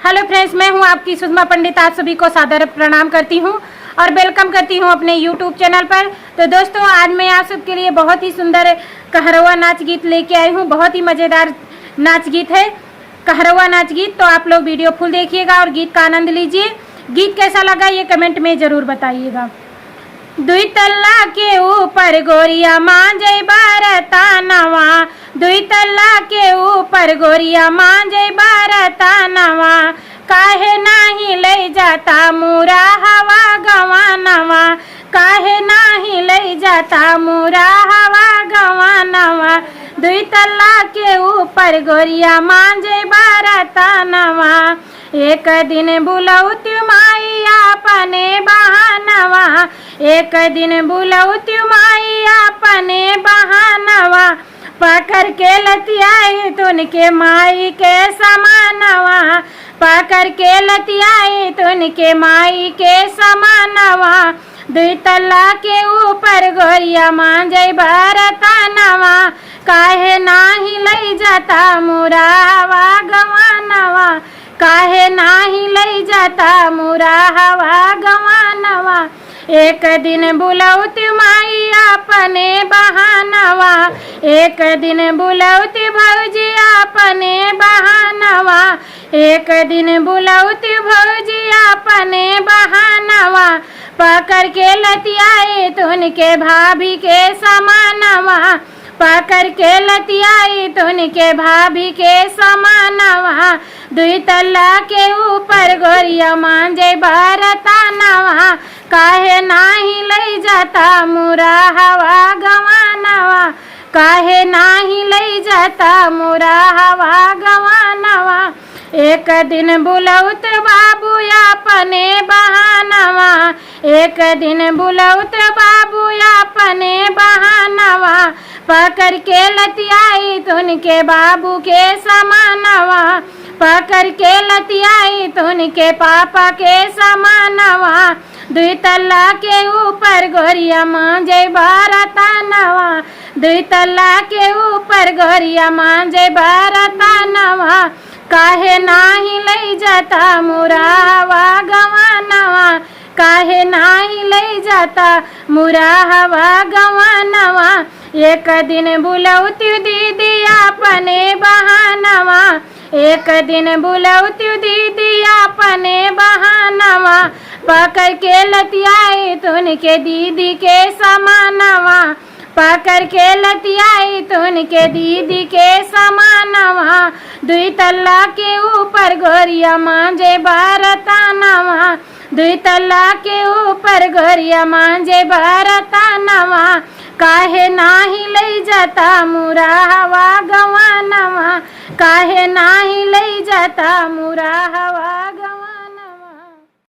Hello friends, मैं हूं आपकी सुषमा पंडित। आप सभी को सादर प्रणाम करती हूं और वेलकम करती हूं अपने यूट्यूब चैनल पर। तो दोस्तों, आज मैं आप सबके लिए बहुत ही सुंदर कहरवा नाच गीत लेके आई हूं। बहुत ही मज़ेदार नाच गीत है कहरवा नाच गीत। तो आप लोग वीडियो फुल देखिएगा और गीत का आनंद लीजिए। गीत कैसा लगा ये कमेंट में ज़रूर बताइएगा। दुई तल्ला के ऊपर गोरिया मांझे बारता नवा, दुई तल्ला के ऊपर गोरिया मांझे बारता नवा, काहे नाही ले जाता मुरा हवा गवा नवा, काहे नाही ले जाता मुरा हवा गवा नवा, दुई तल्ला के ऊपर गोरिया मांझे बारता नवा, एक दिन बुलौती माई अपने बहानवा, एक दिन बुलौती माई अपने बहानवा, पकड़ के लतियाई तुनके माई के समानवा, पकड़ के लतियाई तुनके माई के समानवा, दुई तल्ला के ऊपर गोरिया मांझे बारता नवा, काहे नाही लई जाता मुरा हवा गवानवा, काहे नाही लई जाता मुरा हवा गवानवा, एक दिन बुलौती माई अपने बहानवा, एक दिन बुलौती भौजी अपने बहानवा, एक दिन बुलौती भौजी अपने बहानवा, पकड़ के लतियाई तुनके भाभी के समानवा, पकड़ के लतियाई तुनके भाभी के समानवा, दुई तल्ला के ऊपर गोरिया मांझे बारता नवा, काहे नाही लई जाता मुरा हवा गवानवा, काहे नाही लई जाता मुरा हवा गवानवा, एक दिन बुलौत बाबू अपने बहानवा, एक दिन बुलौत बाबू अपने बहानवा, पकड़ के लतियाई तुनके बाबू के समानवा, पकड़ के लतियाई तुनके पापा के समानवा, दुई तल्ला के ऊपर गोरिया मांझे बारता नवा, दुई तल्ला के ऊपर गोरिया मांझे बारता नवा, काहे नाही लई जाता मुरा हवा गवानवा, काहे नाही लई जाता मुरा हवा गवानवा, एक दिन बुलौती दीदी अपने बहानवा, एक दिन बुलौती दीदी अपने बहानवा, पकड़ के लतियाई तुनके दीदी के समानवा, पकड़ के लतियाई तुनके दीदी के समानवा, दुई तल्ला के ऊपर गोरिया मांझे बारता नवा, दुई तल्ला के ऊपर गोरिया मांझे बारता नवा, काहे नाही लई जाता मुरा हवा गवानवा, काहे नाही लई जाता मुरा हवा गवा।